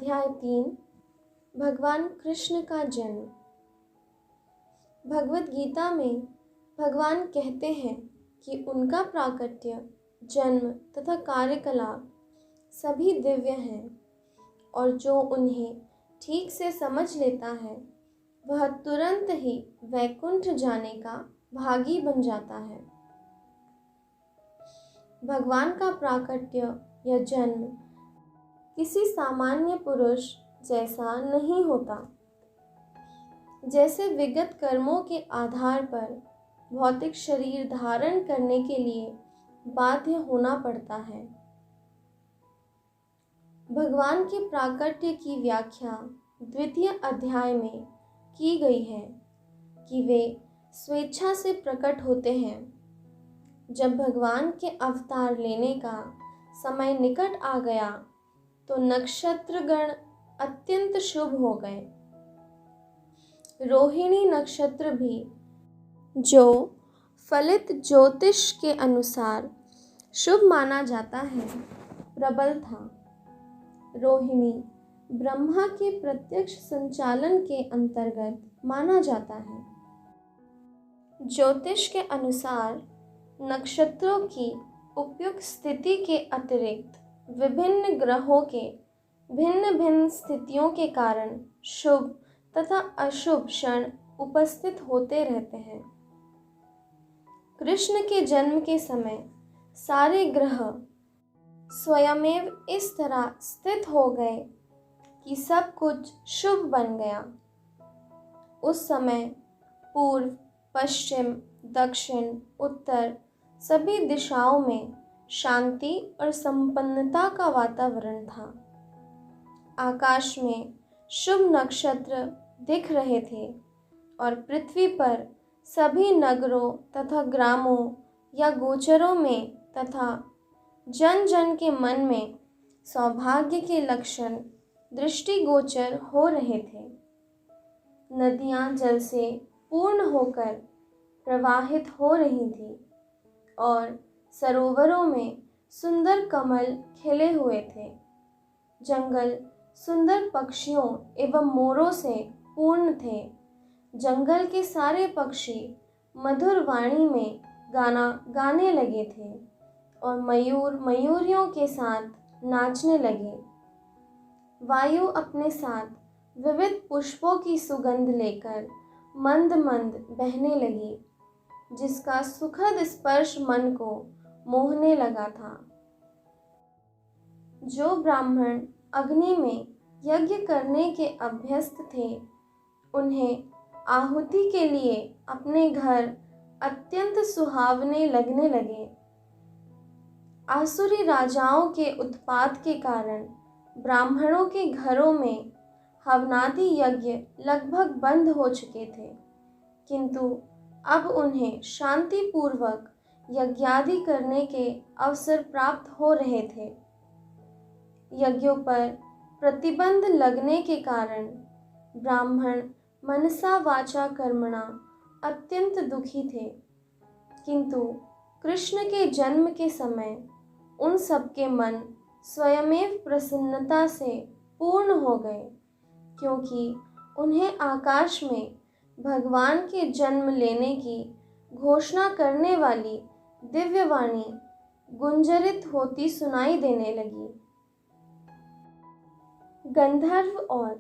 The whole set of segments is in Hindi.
अध्याय 3 भगवान कृष्ण का जन्म। भगवत गीता में भगवान कहते हैं कि उनका प्राकट्य, जन्म तथा कार्यकलाप सभी दिव्य हैं और जो उन्हें ठीक से समझ लेता है वह तुरंत ही वैकुंठ जाने का भागी बन जाता है। भगवान का प्राकट्य या जन्म किसी सामान्य पुरुष जैसा नहीं होता। जैसे विगत कर्मों के आधार पर भौतिक शरीर धारण करने के लिए बाध्य होना पड़ता है। भगवान के प्राकट्य की व्याख्या द्वितीय अध्याय में की गई है कि वे स्वेच्छा से प्रकट होते हैं। जब भगवान के अवतार लेने का समय निकट आ गया तो नक्षत्रगण अत्यंत शुभ हो गए। रोहिणी नक्षत्र भी, जो फलित ज्योतिष के अनुसार शुभ माना जाता है, प्रबल था। रोहिणी ब्रह्मा के प्रत्यक्ष संचालन के अंतर्गत माना जाता है। ज्योतिष के अनुसार नक्षत्रों की उपयुक्त स्थिति के अतिरिक्त विभिन्न ग्रहों के भिन्न भिन्न स्थितियों के कारण शुभ तथा अशुभ क्षण उपस्थित होते रहते हैं। कृष्ण के जन्म के समय सारे ग्रह स्वयमेव इस तरह स्थित हो गए कि सब कुछ शुभ बन गया। उस समय पूर्व, पश्चिम, दक्षिण, उत्तर सभी दिशाओं में शांति और संपन्नता का वातावरण था। आकाश में शुभ नक्षत्र दिख रहे थे और पृथ्वी पर सभी नगरों तथा ग्रामों या गोचरों में तथा जन जन के मन में सौभाग्य के लक्षण दृष्टिगोचर हो रहे थे। नदियां जल से पूर्ण होकर प्रवाहित हो रही थी और सरोवरों में सुंदर कमल खिले हुए थे। जंगल सुंदर पक्षियों एवं मोरों से पूर्ण थे। जंगल के सारे पक्षी मधुर वाणी में गाना गाने लगे थे और मयूर मयूरियों के साथ नाचने लगे। वायु अपने साथ विविध पुष्पों की सुगंध लेकर मंद मंद बहने लगी, जिसका सुखद स्पर्श मन को मोहने लगा था। जो ब्राह्मण अग्नि में यज्ञ करने के अभ्यस्त थे, उन्हें आहुति के लिए अपने घर अत्यंत सुहावने लगने लगे। आसुरी राजाओं के उत्पात के कारण ब्राह्मणों के घरों में हवनादि यज्ञ लगभग बंद हो चुके थे, किंतु अब उन्हें शांतिपूर्वक यज्ञादि करने के अवसर प्राप्त हो रहे थे। यज्ञों पर प्रतिबंध लगने के कारण ब्राह्मण मनसा वाचा कर्मणा अत्यंत दुखी थे, किंतु कृष्ण के जन्म के समय उन सबके मन स्वयमेव प्रसन्नता से पूर्ण हो गए, क्योंकि उन्हें आकाश में भगवान के जन्म लेने की घोषणा करने वाली दिव्यवाणी गुंजरित होती सुनाई देने लगी। गंधर्व और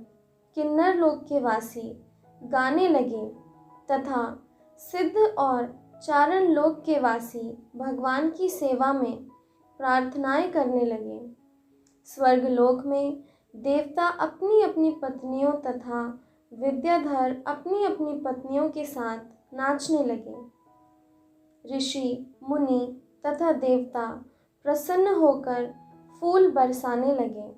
किन्नर लोक के वासी गाने लगे तथा सिद्ध और चारण लोक के वासी भगवान की सेवा में प्रार्थनाएं करने लगे। स्वर्ग लोक में देवता अपनी अपनी पत्नियों तथा विद्याधर अपनी अपनी पत्नियों के साथ नाचने लगे। ऋषि, मुनि तथा देवता प्रसन्न होकर फूल बरसाने लगे।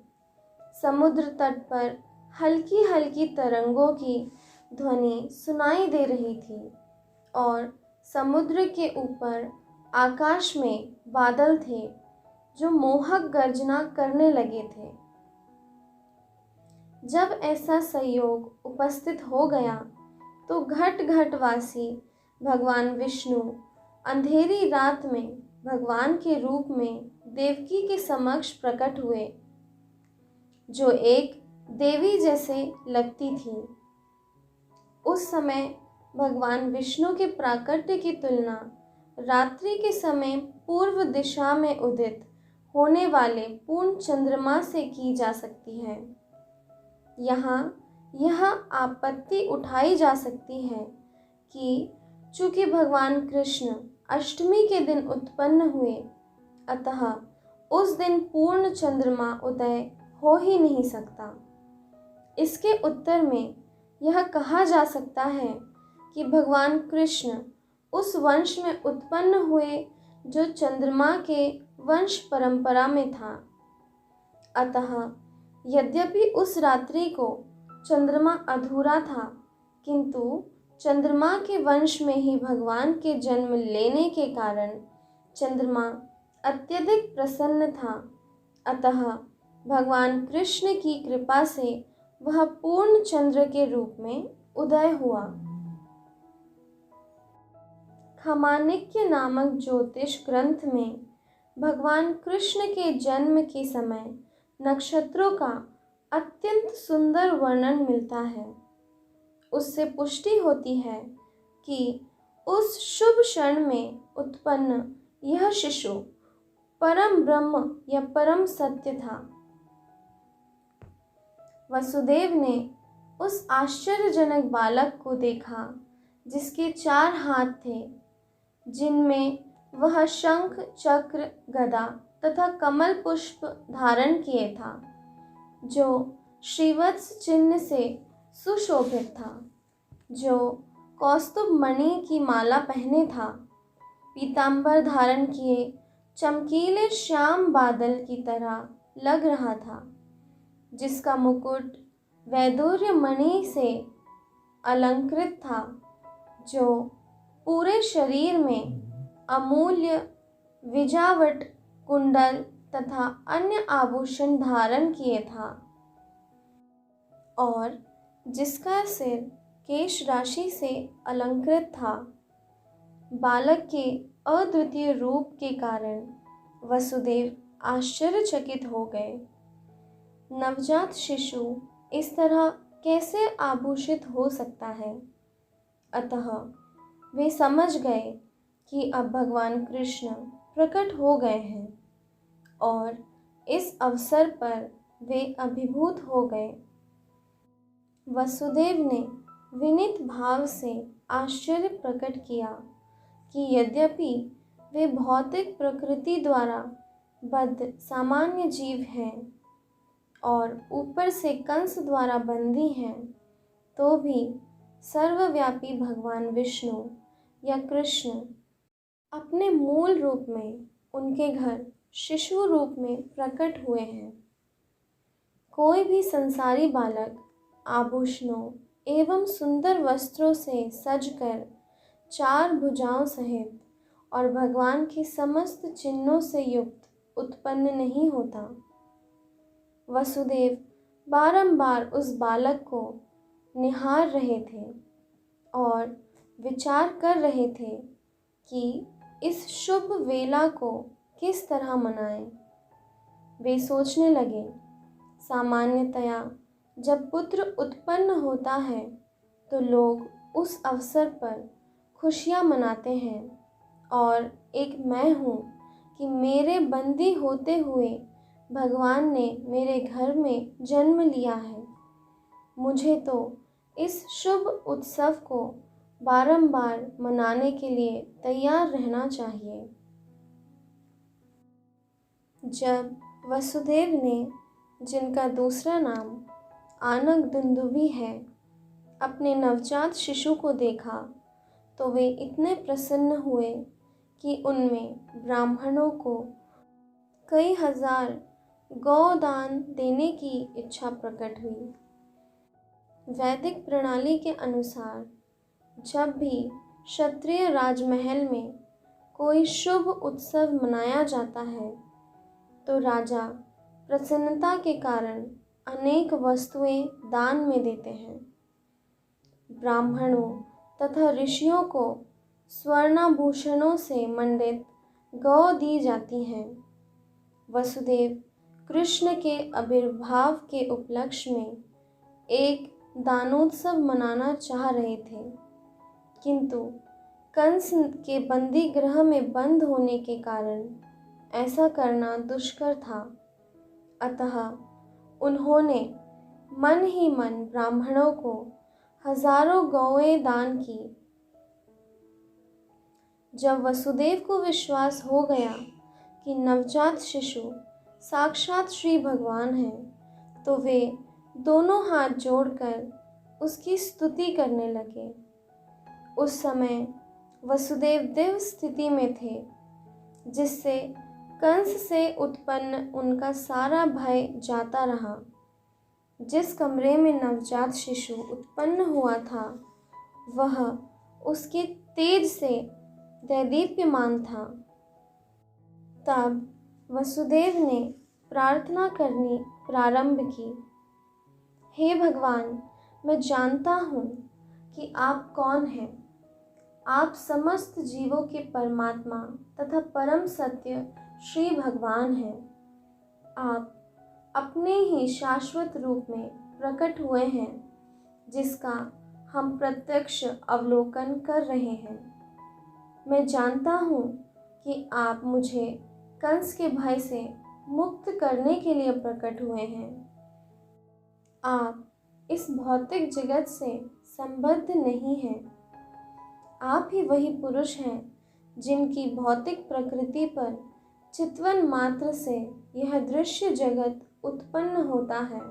समुद्र तट पर हल्की हल्की तरंगों की ध्वनि सुनाई दे रही थी और समुद्र के ऊपर आकाश में बादल थे जो मोहक गर्जना करने लगे थे। जब ऐसा संयोग उपस्थित हो गया तो घट घटवासी भगवान विष्णु अंधेरी रात में भगवान के रूप में देवकी के समक्ष प्रकट हुए, जो एक देवी जैसे लगती थी। उस समय भगवान विष्णु के प्राकट्य की तुलना रात्रि के समय पूर्व दिशा में उदित होने वाले पूर्ण चंद्रमा से की जा सकती है। यहाँ यह आपत्ति उठाई जा सकती है कि चूंकि भगवान कृष्ण अष्टमी के दिन उत्पन्न हुए, अतः उस दिन पूर्ण चंद्रमा उदय हो ही नहीं सकता। इसके उत्तर में यह कहा जा सकता है कि भगवान कृष्ण उस वंश में उत्पन्न हुए जो चंद्रमा के वंश परंपरा में था। अतः यद्यपि उस रात्रि को चंद्रमा अधूरा था, किंतु चंद्रमा के वंश में ही भगवान के जन्म लेने के कारण चंद्रमा अत्यधिक प्रसन्न था। अतः भगवान कृष्ण की कृपा से वह पूर्ण चंद्र के रूप में उदय हुआ। खमानिक्य नामक ज्योतिष ग्रंथ में भगवान कृष्ण के जन्म के समय नक्षत्रों का अत्यंत सुंदर वर्णन मिलता है। उससे पुष्टि होती है कि उस शुभ क्षण में उत्पन्न यह शिशु परम ब्रह्म या परम सत्य था। वसुदेव ने उस आश्चर्यजनक बालक को देखा जिसके 4 हाथ थे, जिनमें वह शंख, चक्र, गदा तथा कमल पुष्प धारण किए था, जो श्रीवत्स चिन्ह से सुशोभित था, जो कौस्तुभ मणि की माला पहने था, पीतांबर धारण किए चमकीले श्याम बादल की तरह लग रहा था, जिसका मुकुट वैदूर्य मणि से अलंकृत था, जो पूरे शरीर में अमूल्य विजावट, कुंडल तथा अन्य आभूषण धारण किए था, और जिसका सिर केश राशि से अलंकृत था। बालक के अद्वितीय रूप के कारण वसुदेव आश्चर्यचकित हो गए। नवजात शिशु इस तरह कैसे आभूषित हो सकता है? अतः वे समझ गए कि अब भगवान कृष्ण प्रकट हो गए हैं, और इस अवसर पर वे अभिभूत हो गए। वसुदेव ने विनीत भाव से आश्चर्य प्रकट किया कि यद्यपि वे भौतिक प्रकृति द्वारा बद्ध सामान्य जीव हैं और ऊपर से कंस द्वारा बंदी हैं, तो भी सर्वव्यापी भगवान विष्णु या कृष्ण अपने मूल रूप में उनके घर शिशु रूप में प्रकट हुए हैं। कोई भी संसारी बालक आभूषणों एवं सुंदर वस्त्रों से सजकर 4 भुजाओं सहित और भगवान के समस्त चिन्हों से युक्त उत्पन्न नहीं होता। वसुदेव बारंबार उस बालक को निहार रहे थे और विचार कर रहे थे कि इस शुभ वेला को किस तरह मनाएं। वे सोचने लगे, सामान्यतया जब पुत्र उत्पन्न होता है तो लोग उस अवसर पर खुशियां मनाते हैं, और एक मैं हूँ कि मेरे बंदी होते हुए भगवान ने मेरे घर में जन्म लिया है। मुझे तो इस शुभ उत्सव को बारंबार मनाने के लिए तैयार रहना चाहिए। जब वसुदेव ने, जिनका दूसरा नाम आनक दुंदुभि है, अपने नवजात शिशु को देखा तो वे इतने प्रसन्न हुए कि उनमें ब्राह्मणों को कई हजार गौदान देने की इच्छा प्रकट हुई। वैदिक प्रणाली के अनुसार जब भी क्षत्रिय राजमहल में कोई शुभ उत्सव मनाया जाता है तो राजा प्रसन्नता के कारण अनेक वस्तुएं दान में देते हैं। ब्राह्मणों तथा ऋषियों को स्वर्णाभूषणों से मंडित गौ दी जाती हैं। वसुदेव कृष्ण के आविर्भाव के उपलक्ष्य में एक दानोत्सव मनाना चाह रहे थे, किंतु कंस के बंदी गृह में बंद होने के कारण ऐसा करना दुष्कर था। अतः उन्होंने मन ही मन ब्राह्मणों को हजारों गौएं दान की। जब वसुदेव को विश्वास हो गया कि नवजात शिशु साक्षात श्री भगवान हैं, तो वे दोनों हाथ जोड़कर उसकी स्तुति करने लगे। उस समय वसुदेव दिव्य स्थिति में थे, जिससे कंस से उत्पन्न उनका सारा भय जाता रहा। जिस कमरे में नवजात शिशु उत्पन्न हुआ था, वह उसके तेज से दैदीप्यमान था। तब वसुदेव ने प्रार्थना करनी प्रारंभ की। हे भगवान, मैं जानता हूँ कि आप कौन हैं। आप समस्त जीवों के परमात्मा तथा परम सत्य श्री भगवान हैं। आप अपने ही शाश्वत रूप में प्रकट हुए हैं, जिसका हम प्रत्यक्ष अवलोकन कर रहे हैं। मैं जानता हूँ कि आप मुझे कंस के भय से मुक्त करने के लिए प्रकट हुए हैं। आप इस भौतिक जगत से संबद्ध नहीं हैं। आप ही वही पुरुष हैं जिनकी भौतिक प्रकृति पर चितवन मात्र से यह दृश्य जगत उत्पन्न होता है।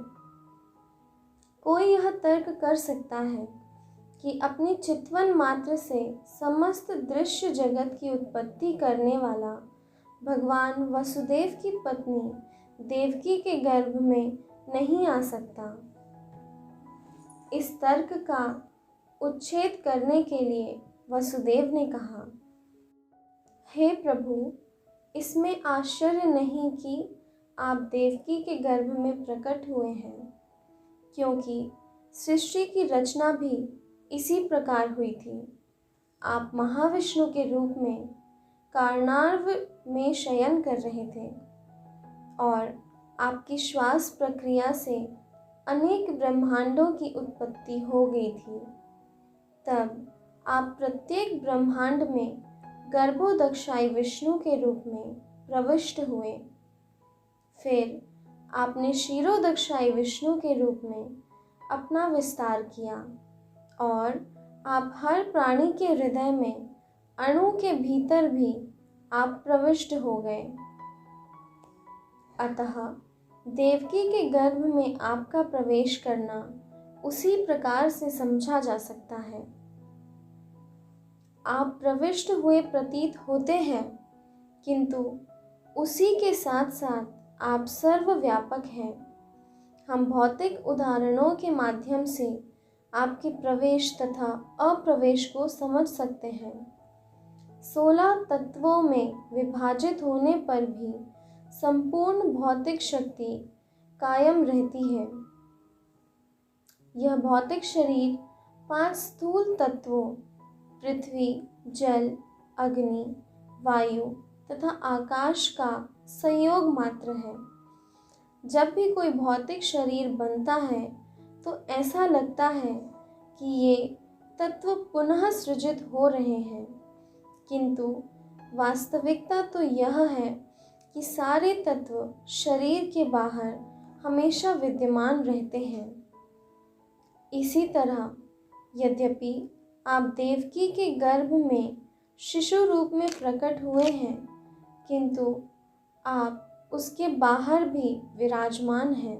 कोई यह तर्क कर सकता है कि अपनी चितवन मात्र से समस्त दृश्य जगत की उत्पत्ति करने वाला भगवान वसुदेव की पत्नी देवकी के गर्भ में नहीं आ सकता। इस तर्क का उच्छेद करने के लिए वसुदेव ने कहा, हे प्रभु, इसमें आश्चर्य नहीं कि आप देवकी के गर्भ में प्रकट हुए हैं, क्योंकि सृष्टि की रचना भी इसी प्रकार हुई थी। आप महाविष्णु के रूप में कारणार्व में शयन कर रहे थे और आपकी श्वास प्रक्रिया से अनेक ब्रह्मांडों की उत्पत्ति हो गई थी। तब आप प्रत्येक ब्रह्मांड में गर्भोदक्षाई विष्णु के रूप में प्रविष्ट हुए। फिर आपने क्षीरोदक्षाई विष्णु के रूप में अपना विस्तार किया और आप हर प्राणी के हृदय में अणु के भीतर भी आप प्रविष्ट हो गए। अतः देवकी के गर्भ में आपका प्रवेश करना उसी प्रकार से समझा जा सकता है। आप प्रविष्ट हुए प्रतीत होते हैं, किंतु उसी के साथ साथ आप सर्वव्यापक हैं। हम भौतिक उदाहरणों के माध्यम से आपके प्रवेश तथा अप्रवेश को समझ सकते हैं। 16 तत्वों में विभाजित होने पर भी संपूर्ण भौतिक शक्ति कायम रहती है। यह भौतिक शरीर 5 स्थूल तत्वों पृथ्वी, जल, अग्नि, वायु तथा आकाश का संयोग मात्र है। जब भी कोई भौतिक शरीर बनता है तो ऐसा लगता है कि ये तत्व पुनः सृजित हो रहे हैं, किंतु वास्तविकता तो यह है कि सारे तत्व शरीर के बाहर हमेशा विद्यमान रहते हैं। इसी तरह यद्यपि आप देवकी के गर्भ में शिशु रूप में प्रकट हुए हैं, किंतु आप उसके बाहर भी विराजमान हैं।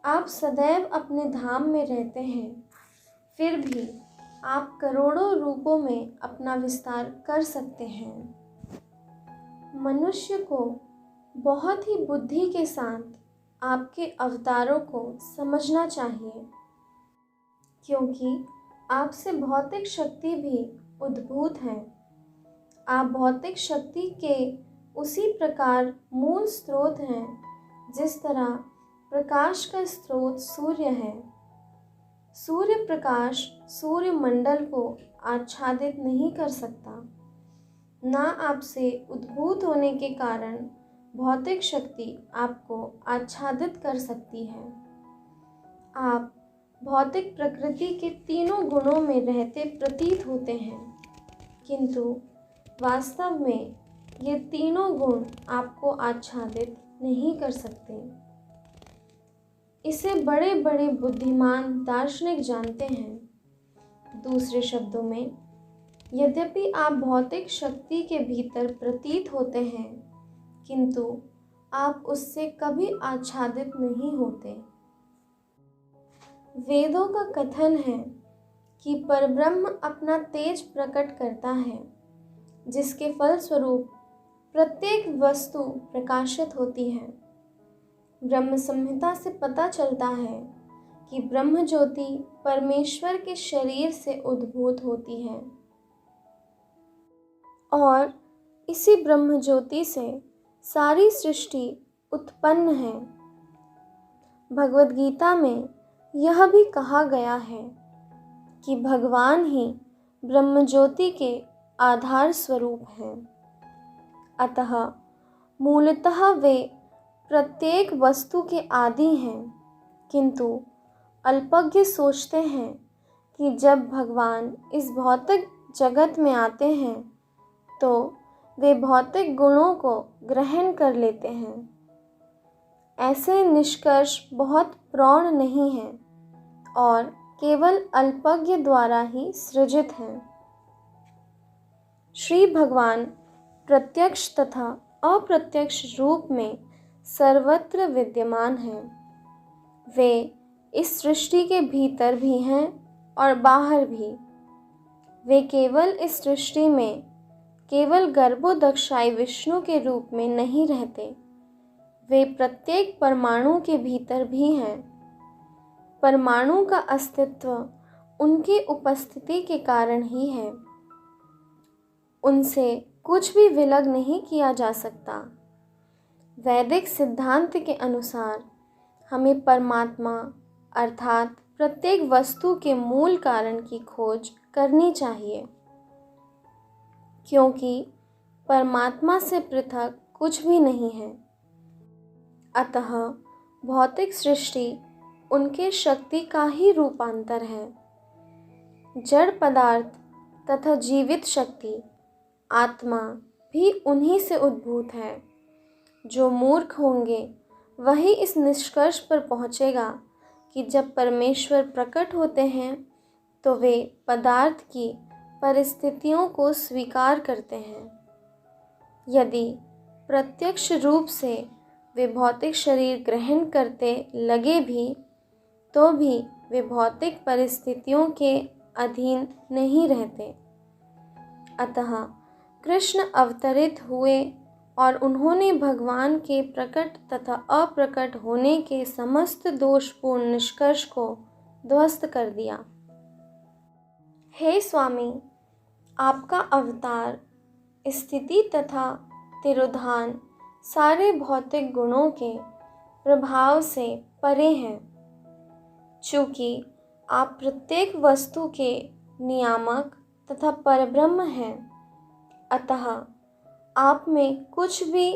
आप सदैव अपने धाम में रहते हैं, फिर भी आप करोड़ों रूपों में अपना विस्तार कर सकते हैं। मनुष्य को बहुत ही बुद्धि के साथ आपके अवतारों को समझना चाहिए, क्योंकि आपसे भौतिक शक्ति भी उद्भूत है। आप भौतिक शक्ति के उसी प्रकार मूल स्रोत हैं, जिस तरह प्रकाश का स्रोत सूर्य है। सूर्य प्रकाश सूर्य मंडल को आच्छादित नहीं कर सकता। ना आपसे उद्भूत होने के कारण भौतिक शक्ति आपको आच्छादित कर सकती है। आप भौतिक प्रकृति के तीनों गुणों में रहते प्रतीत होते हैं, किंतु वास्तव में ये तीनों गुण आपको आच्छादित नहीं कर सकते। इसे बड़े बड़े बुद्धिमान दार्शनिक जानते हैं। दूसरे शब्दों में, यद्यपि आप भौतिक शक्ति के भीतर प्रतीत होते हैं, किंतु आप उससे कभी आच्छादित नहीं होते। वेदों का कथन है कि परब्रह्म अपना तेज प्रकट करता है, जिसके फलस्वरूप प्रत्येक वस्तु प्रकाशित होती है। ब्रह्म संहिता से पता चलता है कि ब्रह्म ज्योति परमेश्वर के शरीर से उद्भूत होती है और इसी ब्रह्म ज्योति से सारी सृष्टि उत्पन्न है। भगवद गीता में यह भी कहा गया है कि भगवान ही ब्रह्म ज्योति के आधार स्वरूप हैं। अतः मूलतः वे प्रत्येक वस्तु के आदि हैं, किंतु अल्पज्ञ सोचते हैं कि जब भगवान इस भौतिक जगत में आते हैं तो वे भौतिक गुणों को ग्रहण कर लेते हैं। ऐसे निष्कर्ष बहुत प्रौढ़ नहीं हैं और केवल अल्पज्ञ द्वारा ही सृजित हैं। श्री भगवान प्रत्यक्ष तथा अप्रत्यक्ष रूप में सर्वत्र विद्यमान हैं। वे इस सृष्टि के भीतर भी हैं और बाहर भी। वे केवल इस सृष्टि में केवल गर्भोदक्षाई विष्णु के रूप में नहीं रहते, वे प्रत्येक परमाणु के भीतर भी हैं। परमाणु का अस्तित्व उनकी उपस्थिति के कारण ही है। उनसे कुछ भी विलग नहीं किया जा सकता। वैदिक सिद्धांत के अनुसार हमें परमात्मा अर्थात प्रत्येक वस्तु के मूल कारण की खोज करनी चाहिए, क्योंकि परमात्मा से पृथक कुछ भी नहीं है। अतः भौतिक सृष्टि उनके शक्ति का ही रूपांतर है। जड़ पदार्थ तथा जीवित शक्ति आत्मा भी उन्हीं से उद्भूत है। जो मूर्ख होंगे वही इस निष्कर्ष पर पहुँचेगा कि जब परमेश्वर प्रकट होते हैं तो वे पदार्थ की परिस्थितियों को स्वीकार करते हैं। यदि प्रत्यक्ष रूप से वे भौतिक शरीर ग्रहण करते लगे भी, तो भी वे भौतिक परिस्थितियों के अधीन नहीं रहते। अतः कृष्ण अवतरित हुए और उन्होंने भगवान के प्रकट तथा अप्रकट होने के समस्त दोषपूर्ण निष्कर्ष को ध्वस्त कर दिया। हे स्वामी, आपका अवतार स्थिति तथा तिरोधान सारे भौतिक गुणों के प्रभाव से परे हैं। चूँकि आप प्रत्येक वस्तु के नियामक तथा परब्रह्म हैं, अतः आप में कुछ भी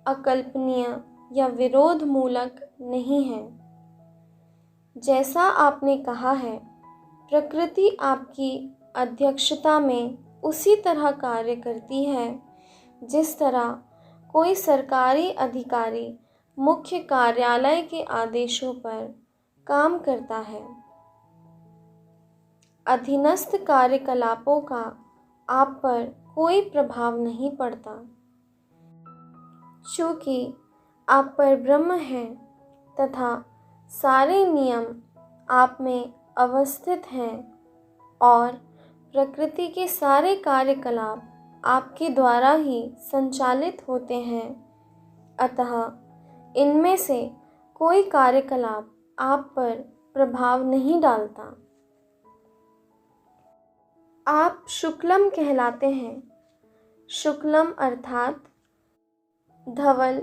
अकल्पनीय या विरोध मूलक नहीं है। जैसा आपने कहा है, प्रकृति आपकी अध्यक्षता में उसी तरह कार्य करती है जिस तरह कोई सरकारी अधिकारी मुख्य कार्यालय के आदेशों पर काम करता है। अधीनस्थ कार्यकलापों का आप पर कोई प्रभाव नहीं पड़ता। चूँकि आप परब्रह्म हैं तथा सारे नियम आप में अवस्थित हैं और प्रकृति के सारे कार्यकलाप आपके द्वारा ही संचालित होते हैं, अतः इनमें से कोई कार्यकलाप आप पर प्रभाव नहीं डालता। आप शुक्लम कहलाते हैं। शुक्लम अर्थात धवल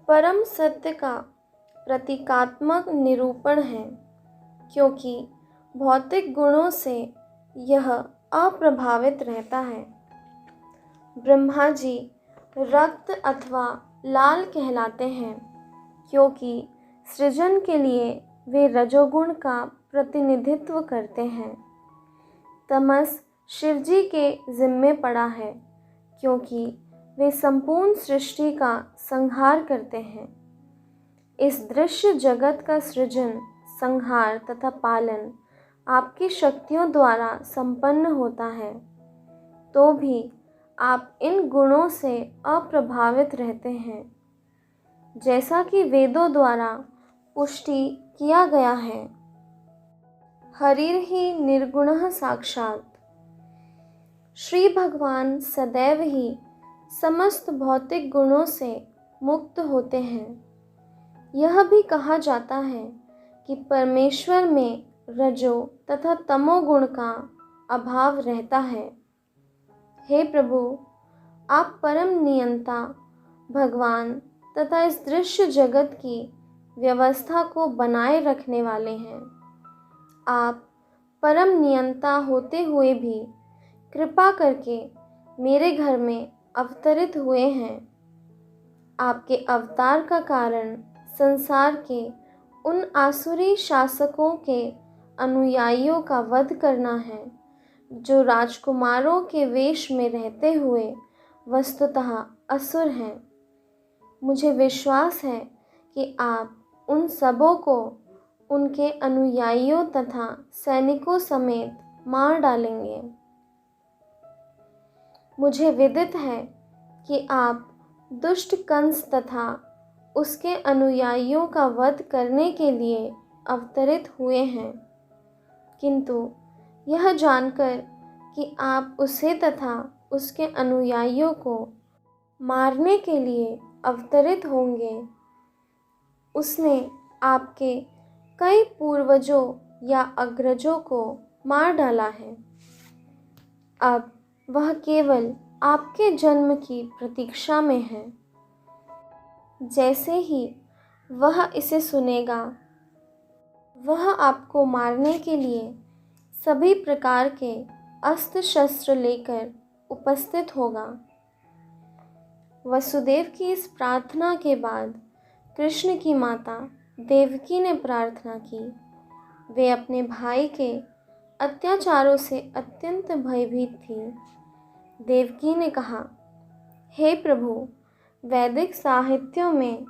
परम सत्य का प्रतीकात्मक निरूपण है, क्योंकि भौतिक गुणों से यह अप्रभावित रहता है। ब्रह्मा जी रक्त अथवा लाल कहलाते हैं, क्योंकि सृजन के लिए वे रजोगुण का प्रतिनिधित्व करते हैं। तमस शिवजी के जिम्मे पड़ा है, क्योंकि वे संपूर्ण सृष्टि का संहार करते हैं। इस दृश्य जगत का सृजन, संहार तथा पालन आपकी शक्तियों द्वारा संपन्न होता है, तो भी आप इन गुणों से अप्रभावित रहते हैं। जैसा कि वेदों द्वारा पुष्टि किया गया है, हरिर्हि निर्गुणः साक्षात्। श्री भगवान सदैव ही समस्त भौतिक गुणों से मुक्त होते हैं। यह भी कहा जाता है कि परमेश्वर में रजो तथा तमो गुण का अभाव रहता है। हे प्रभु, आप परम नियंता भगवान तथा इस दृश्य जगत की व्यवस्था को बनाए रखने वाले हैं। आप परम नियंता होते हुए भी कृपा करके मेरे घर में अवतरित हुए हैं। आपके अवतार का कारण संसार के उन आसुरी शासकों के अनुयायियों का वध करना है, जो राजकुमारों के वेश में रहते हुए वस्तुतः असुर हैं। मुझे विश्वास है कि आप उन सबों को उनके अनुयायियों तथा सैनिकों समेत मार डालेंगे। मुझे विदित है कि आप दुष्ट कंस तथा उसके अनुयायियों का वध करने के लिए अवतरित हुए हैं, किंतु यह जानकर कि आप उसे तथा उसके अनुयायियों को मारने के लिए अवतरित होंगे, उसने आपके कई पूर्वजों या अग्रजों को मार डाला है। अब वह केवल आपके जन्म की प्रतीक्षा में है। जैसे ही वह इसे सुनेगा, वह आपको मारने के लिए सभी प्रकार के अस्त्र शस्त्र लेकर उपस्थित होगा। वसुदेव की इस प्रार्थना के बाद कृष्ण की माता देवकी ने प्रार्थना की। वे अपने भाई के अत्याचारों से अत्यंत भयभीत थी। देवकी ने कहा, हे प्रभु, वैदिक साहित्यों में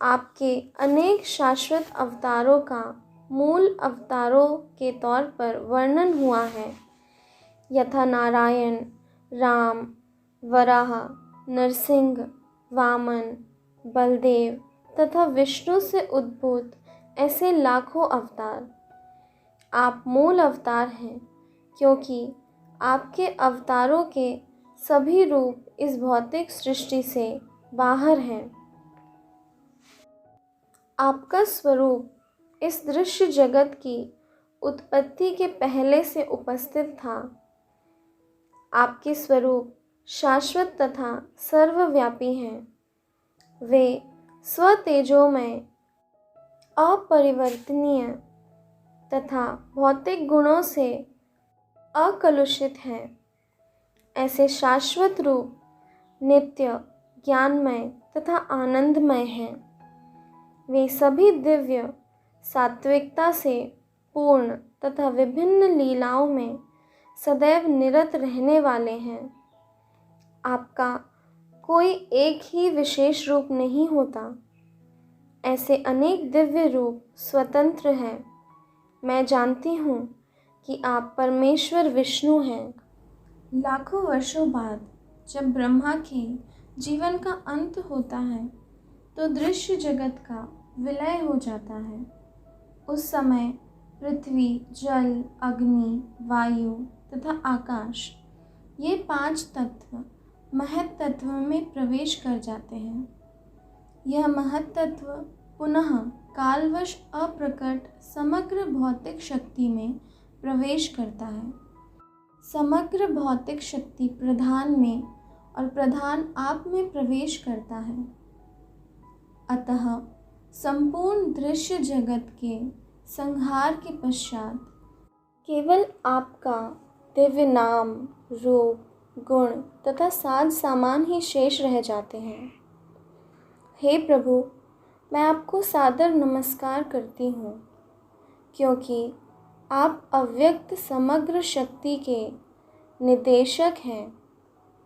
आपके अनेक शाश्वत अवतारों का मूल अवतारों के तौर पर वर्णन हुआ है, यथा नारायण, राम, वराह, नरसिंह, वामन, बलदेव तथा विष्णु से उद्भूत ऐसे लाखों अवतार। आप मूल अवतार हैं, क्योंकि आपके अवतारों के सभी रूप इस भौतिक सृष्टि से बाहर हैं। आपका स्वरूप इस दृश्य जगत की उत्पत्ति के पहले से उपस्थित था। आपके स्वरूप शाश्वत तथा सर्वव्यापी हैं। वे स्वतेजोमय, अपरिवर्तनीय तथा भौतिक गुणों से अकलुषित हैं। ऐसे शाश्वत रूप नित्य, ज्ञानमय तथा आनंदमय हैं। वे सभी दिव्य, सात्विकता से पूर्ण तथा विभिन्न लीलाओं में सदैव निरत रहने वाले हैं। आपका कोई एक ही विशेष रूप नहीं होता। ऐसे अनेक दिव्य रूप स्वतंत्र हैं। मैं जानती हूँ कि आप परमेश्वर विष्णु हैं। लाखों वर्षों बाद जब ब्रह्मा के जीवन का अंत होता है, तो दृश्य जगत का विलय हो जाता है। उस समय पृथ्वी, जल, अग्नि, वायु तथा आकाश, ये 5 तत्व महत तत्व में प्रवेश कर जाते हैं। यह महत तत्व पुनः कालवश अप्रकट समग्र भौतिक शक्ति में प्रवेश करता है। समग्र भौतिक शक्ति प्रधान में और प्रधान आप में प्रवेश करता है। अतः संपूर्ण दृश्य जगत के संहार के पश्चात केवल आपका दिव्य नाम, रूप, गुण तथा साज सामान ही शेष रह जाते हैं। हे प्रभु, मैं आपको सादर नमस्कार करती हूँ, क्योंकि आप अव्यक्त समग्र शक्ति के निदेशक हैं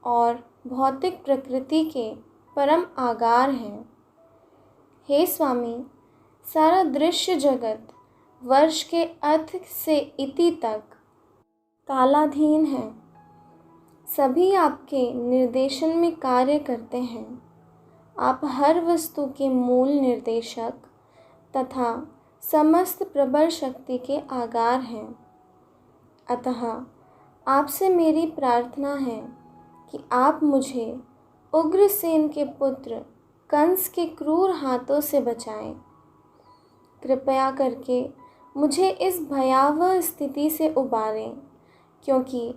और भौतिक प्रकृति के परम आगार हैं। हे स्वामी, सारा दृश्य जगत वर्ष के अथ से इति तक कालाधीन है। सभी आपके निर्देशन में कार्य करते हैं। आप हर वस्तु के मूल निर्देशक तथा समस्त प्रबल शक्ति के आगार हैं। अतः आपसे मेरी प्रार्थना है कि आप मुझे उग्रसेन के पुत्र कंस के क्रूर हाथों से बचाएं। कृपया करके मुझे इस भयावह स्थिति से उबारें, क्योंकि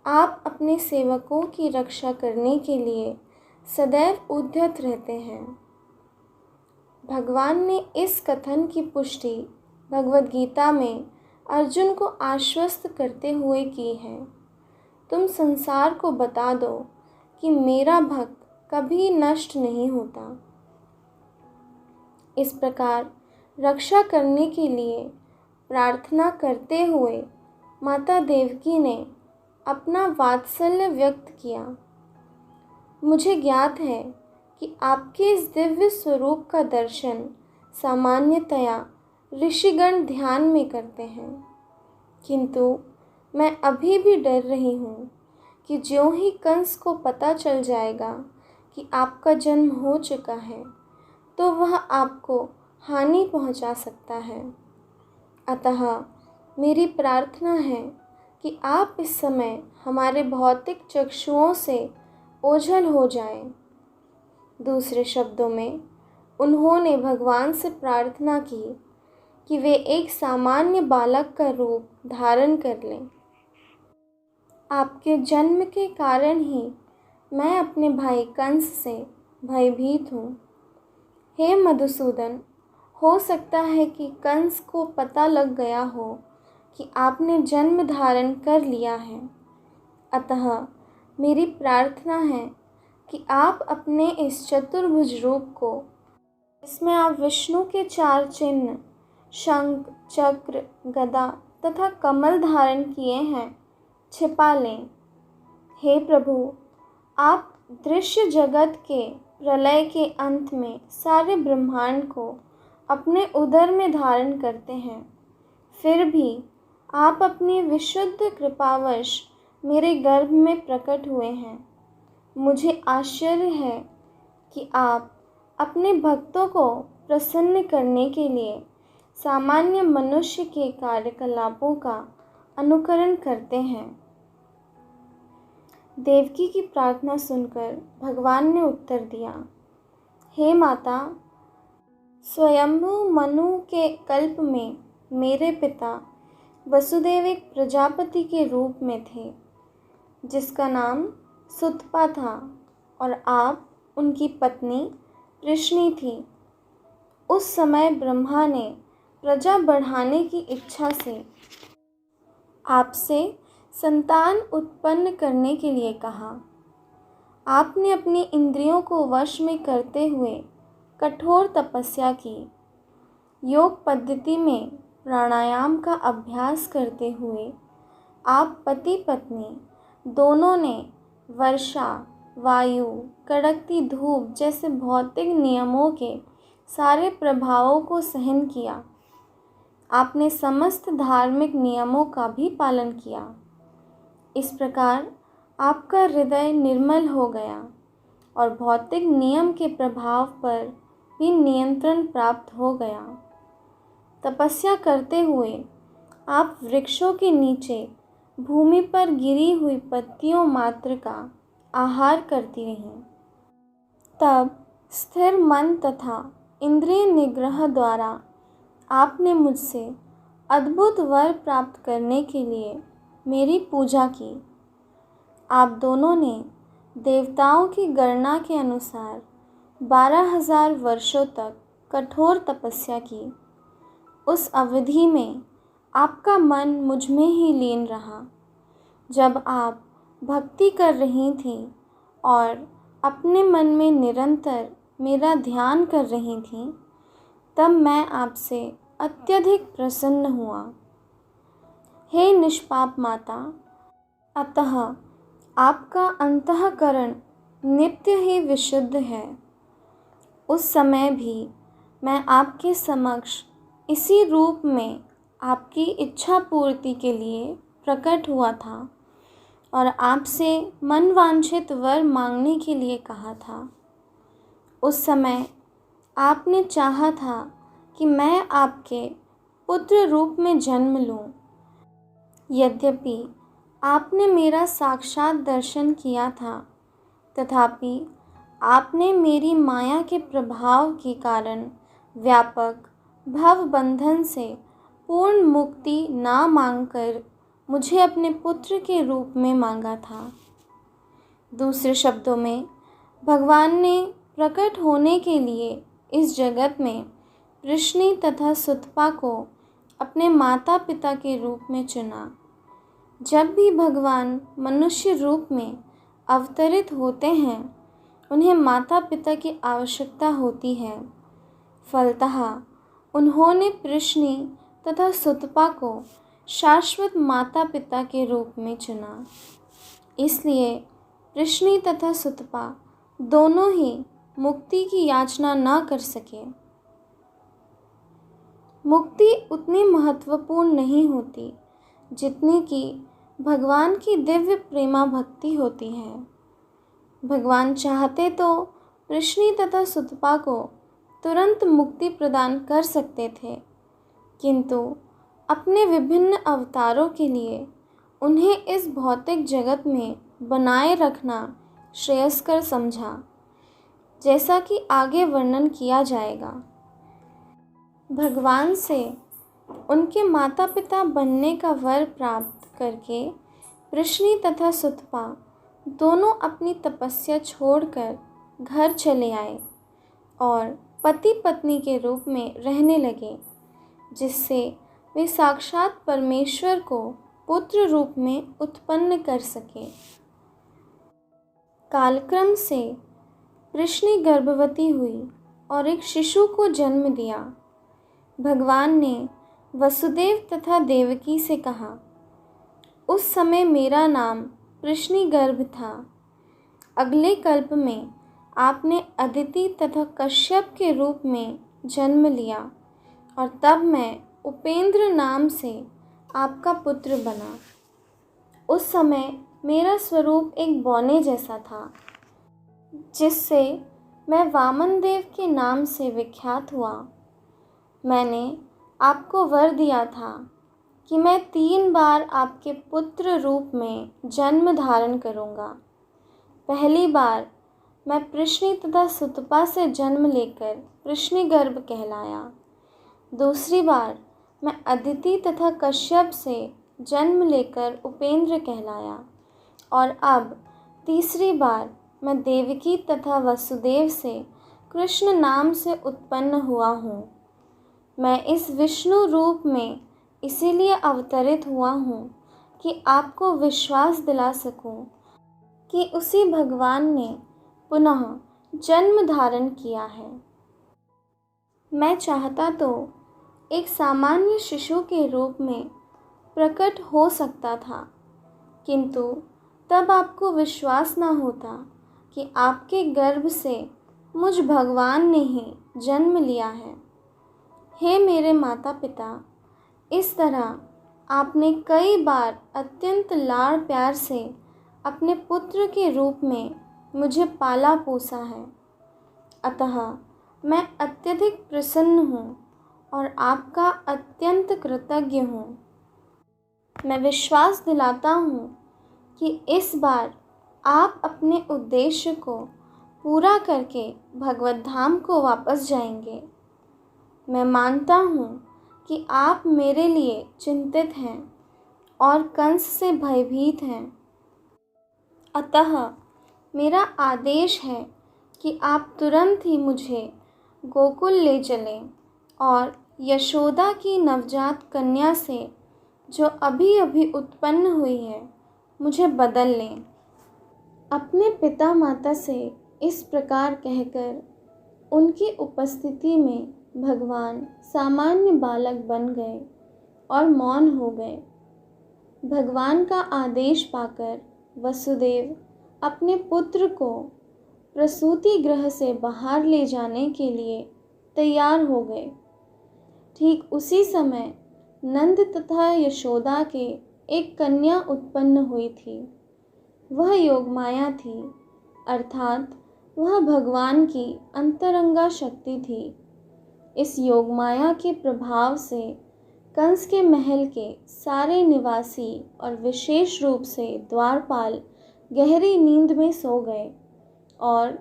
आप अपने सेवकों की रक्षा करने के लिए सदैव उद्यत रहते हैं। भगवान ने इस कथन की पुष्टि भगवद गीता में अर्जुन को आश्वस्त करते हुए की है। तुम संसार को बता दो कि मेरा भक्त कभी नष्ट नहीं होता। इस प्रकार रक्षा करने के लिए प्रार्थना करते हुए माता देवकी ने अपना वात्सल्य व्यक्त किया। मुझे ज्ञात है कि आपके इस दिव्य स्वरूप का दर्शन सामान्यतया ऋषिगण ध्यान में करते हैं, किंतु मैं अभी भी डर रही हूँ कि ज्यों ही कंस को पता चल जाएगा कि आपका जन्म हो चुका है, तो वह आपको हानि पहुँचा सकता है। अतः मेरी प्रार्थना है कि आप इस समय हमारे भौतिक चक्षुओं से ओझल हो जाएं। दूसरे शब्दों में उन्होंने भगवान से प्रार्थना की कि वे एक सामान्य बालक का रूप धारण कर लें। आपके जन्म के कारण ही मैं अपने भाई कंस से भयभीत हूँ। हे मधुसूदन, हो सकता है कि कंस को पता लग गया हो कि आपने जन्म धारण कर लिया है। अतः मेरी प्रार्थना है कि आप अपने इस चतुर्भुज रूप को, जिसमें आप विष्णु के 4 चिन्ह शंख, चक्र, गदा तथा कमल धारण किए हैं, छिपा लें। हे प्रभु, आप दृश्य जगत के प्रलय के अंत में सारे ब्रह्मांड को अपने उदर में धारण करते हैं। फिर भी आप अपनी विशुद्ध कृपावश मेरे गर्भ में प्रकट हुए हैं। मुझे आश्चर्य है कि आप अपने भक्तों को प्रसन्न करने के लिए सामान्य मनुष्य के कार्यकलापों का अनुकरण करते हैं। देवकी की प्रार्थना सुनकर भगवान ने उत्तर दिया, हे माता, स्वयंभू मनु के कल्प में मेरे पिता वसुदेव एक प्रजापति के रूप में थे, जिसका नाम सुतपा था, और आप उनकी पत्नी कृष्णी थी। उस समय ब्रह्मा ने प्रजा बढ़ाने की इच्छा से आपसे संतान उत्पन्न करने के लिए कहा। आपने अपनी इंद्रियों को वश में करते हुए कठोर तपस्या की। योग पद्धति में प्राणायाम का अभ्यास करते हुए आप पति पत्नी दोनों ने वर्षा, वायु, कड़कती धूप जैसे भौतिक नियमों के सारे प्रभावों को सहन किया। आपने समस्त धार्मिक नियमों का भी पालन किया। इस प्रकार आपका हृदय निर्मल हो गया और भौतिक नियम के प्रभाव पर भी नियंत्रण प्राप्त हो गया। तपस्या करते हुए आप वृक्षों के नीचे भूमि पर गिरी हुई पत्तियों मात्र का आहार करती रहीं। तब स्थिर मन तथा इंद्रिय निग्रह द्वारा आपने मुझसे अद्भुत वर प्राप्त करने के लिए मेरी पूजा की। आप दोनों ने देवताओं की गणना के अनुसार 12,000 वर्षों तक कठोर तपस्या की। उस अवधि में आपका मन मुझ में ही लीन रहा। जब आप भक्ति कर रही थीं और अपने मन में निरंतर मेरा ध्यान कर रही थीं, तब मैं आपसे अत्यधिक प्रसन्न हुआ। हे निष्पाप माता, अतः आपका अंतःकरण नित्य ही विशुद्ध है। उस समय भी मैं आपके समक्ष इसी रूप में आपकी इच्छा पूर्ति के लिए प्रकट हुआ था और आपसे मनवांछित वर मांगने के लिए कहा था। उस समय आपने चाहा था कि मैं आपके पुत्र रूप में जन्म लूं। यद्यपि आपने मेरा साक्षात दर्शन किया था, तथापि आपने मेरी माया के प्रभाव के कारण व्यापक भव बंधन से पूर्ण मुक्ति ना मांगकर मुझे अपने पुत्र के रूप में मांगा था। दूसरे शब्दों में, भगवान ने प्रकट होने के लिए इस जगत में वृष्णि तथा सुतपा को अपने माता पिता के रूप में चुना। जब भी भगवान मनुष्य रूप में अवतरित होते हैं, उन्हें माता पिता की आवश्यकता होती है। फलतः उन्होंने वृष्णि तथा सुतपा को शाश्वत माता पिता के रूप में चुना। इसलिए वृष्णि तथा सुतपा दोनों ही मुक्ति की याचना न कर सके। मुक्ति उतनी महत्वपूर्ण नहीं होती जितनी कि भगवान की दिव्य प्रेमा भक्ति होती है। भगवान चाहते तो वृष्णि तथा सुतपा को तुरंत मुक्ति प्रदान कर सकते थे, किंतु अपने विभिन्न अवतारों के लिए उन्हें इस भौतिक जगत में बनाए रखना श्रेयस्कर समझा, जैसा कि आगे वर्णन किया जाएगा। भगवान से उनके माता पिता बनने का वर प्राप्त करके वृष्णि तथा सुतपा दोनों अपनी तपस्या छोड़कर घर चले आए और पति पत्नी के रूप में रहने लगे, जिससे वे साक्षात परमेश्वर को पुत्र रूप में उत्पन्न कर सके। कालक्रम से वृष्णि गर्भवती हुई और एक शिशु को जन्म दिया। भगवान ने वसुदेव तथा देवकी से कहा, उस समय मेरा नाम वृष्णि गर्भ था। अगले कल्प में आपने अदिति तथा कश्यप के रूप में जन्म लिया और तब मैं उपेंद्र नाम से आपका पुत्र बना। उस समय मेरा स्वरूप एक बौने जैसा था, जिससे मैं वामन देव के नाम से विख्यात हुआ। मैंने आपको वर दिया था कि मैं 3 बार आपके पुत्र रूप में जन्म धारण करूँगा। पहली बार मैं वृष्णि तथा सुतपा से जन्म लेकर वृष्णि गर्भ कहलाया। दूसरी बार मैं अदिति तथा कश्यप से जन्म लेकर उपेंद्र कहलाया और अब तीसरी बार मैं देवकी तथा वसुदेव से कृष्ण नाम से उत्पन्न हुआ हूँ। मैं इस विष्णु रूप में इसीलिए अवतरित हुआ हूँ कि आपको विश्वास दिला सकूँ कि उसी भगवान ने पुनः जन्म धारण किया है। मैं चाहता तो एक सामान्य शिशु के रूप में प्रकट हो सकता था, किंतु तब आपको विश्वास न होता कि आपके गर्भ से मुझ भगवान ने ही जन्म लिया है। हे मेरे माता पिता, इस तरह आपने कई बार अत्यंत लाड़ प्यार से अपने पुत्र के रूप में मुझे पाला पोसा है। अतः मैं अत्यधिक प्रसन्न हूँ और आपका अत्यंत कृतज्ञ हूँ। मैं विश्वास दिलाता हूँ कि इस बार आप अपने उद्देश्य को पूरा करके भगवत धाम को वापस जाएंगे। मैं मानता हूँ कि आप मेरे लिए चिंतित हैं और कंस से भयभीत हैं। अतः मेरा आदेश है कि आप तुरंत ही मुझे गोकुल ले चलें और यशोदा की नवजात कन्या से जो अभी अभी उत्पन्न हुई है मुझे बदल लें। अपने पिता माता से इस प्रकार कहकर उनकी उपस्थिति में भगवान सामान्य बालक बन गए और मौन हो गए। भगवान का आदेश पाकर वसुदेव अपने पुत्र को प्रसूति गृह से बाहर ले जाने के लिए तैयार हो गए। ठीक उसी समय नंद तथा यशोदा के एक कन्या उत्पन्न हुई थी। वह योगमाया थी, अर्थात वह भगवान की अंतरंगा शक्ति थी। इस योगमाया के प्रभाव से कंस के महल के सारे निवासी और विशेष रूप से द्वारपाल गहरी नींद में सो गए और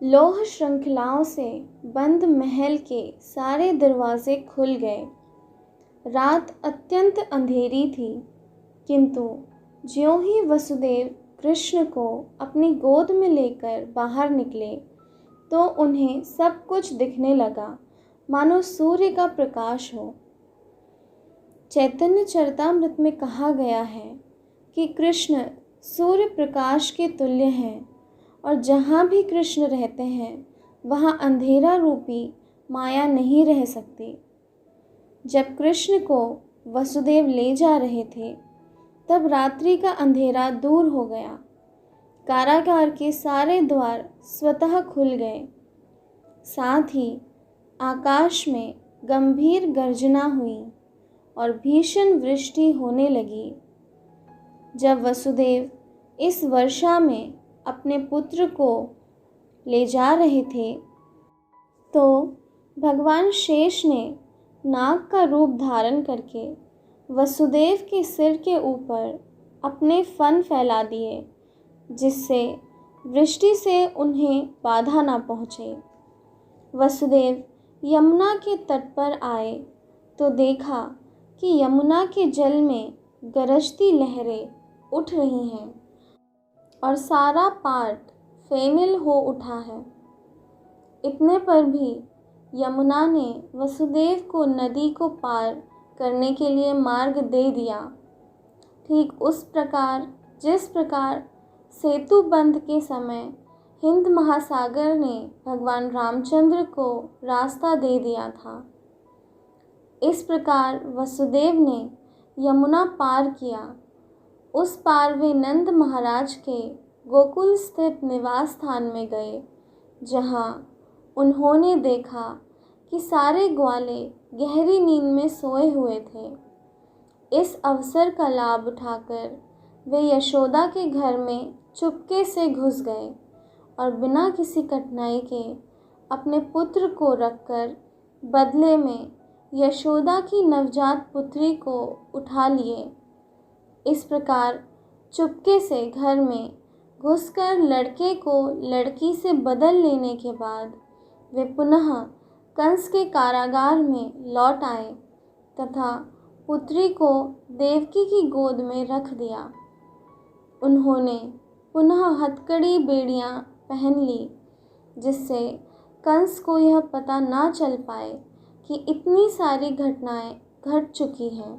लोह श्रृंखलाओं से बंद महल के सारे दरवाजे खुल गए। रात अत्यंत अंधेरी थी, किंतु ज्यों ही वसुदेव कृष्ण को अपनी गोद में लेकर बाहर निकले तो उन्हें सब कुछ दिखने लगा, मानो सूर्य का प्रकाश हो। चैतन्य चरितामृत में कहा गया है कि कृष्ण सूर्य प्रकाश के तुल्य हैं और जहाँ भी कृष्ण रहते हैं वहाँ अंधेरा रूपी माया नहीं रह सकती। जब कृष्ण को वसुदेव ले जा रहे थे तब रात्रि का अंधेरा दूर हो गया। कारागार के सारे द्वार स्वतः खुल गए। साथ ही आकाश में गंभीर गर्जना हुई और भीषण वृष्टि होने लगी। जब वसुदेव इस वर्षा में अपने पुत्र को ले जा रहे थे तो भगवान शेष ने नाग का रूप धारण करके वसुदेव के सिर के ऊपर अपने फन फैला दिए, जिससे वृष्टि से उन्हें बाधा न पहुँचे। वसुदेव यमुना के तट पर आए तो देखा कि यमुना के जल में गरजती लहरें उठ रही हैं और सारा पाट फेनिल हो उठा है। इतने पर भी यमुना ने वसुदेव को नदी को पार करने के लिए मार्ग दे दिया। ठीक उस प्रकार जिस प्रकार सेतु बंध के समय हिंद महासागर ने भगवान रामचंद्र को रास्ता दे दिया था, इस प्रकार वसुदेव ने यमुना पार किया। उस पार वे नंद महाराज के गोकुल स्थित निवास स्थान में गए, जहाँ उन्होंने देखा कि सारे ग्वाले गहरी नींद में सोए हुए थे। इस अवसर का लाभ उठाकर वे यशोदा के घर में चुपके से घुस गए और बिना किसी कठिनाई के अपने पुत्र को रखकर बदले में यशोदा की नवजात पुत्री को उठा लिए। इस प्रकार चुपके से घर में घुसकर लड़के को लड़की से बदल लेने के बाद वे पुनः कंस के कारागार में लौट आए तथा पुत्री को देवकी की गोद में रख दिया। उन्होंने पुनः हथकड़ी बेड़ियां पहन ली, जिससे कंस को यह पता ना चल पाए कि इतनी सारी घटनाएं घट चुकी हैं।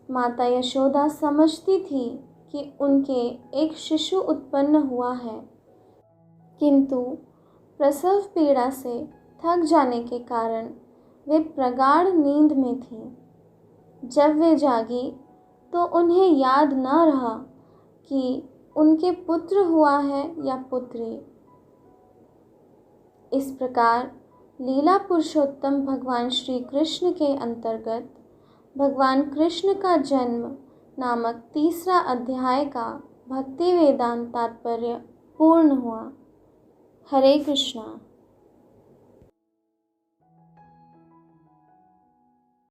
माता यशोदा समझती थी कि उनके एक शिशु उत्पन्न हुआ है, किंतु प्रसव पीड़ा से थक जाने के कारण वे प्रगाढ़ नींद में थीं। जब वे जागी तो उन्हें याद न रहा कि उनके पुत्र हुआ है या पुत्री। इस प्रकार लीला पुरुषोत्तम भगवान श्री कृष्ण के अंतर्गत भगवान कृष्ण का जन्म नामक तीसरा अध्याय का भक्ति वेदांत तात्पर्य पूर्ण हुआ। हरे कृष्णा।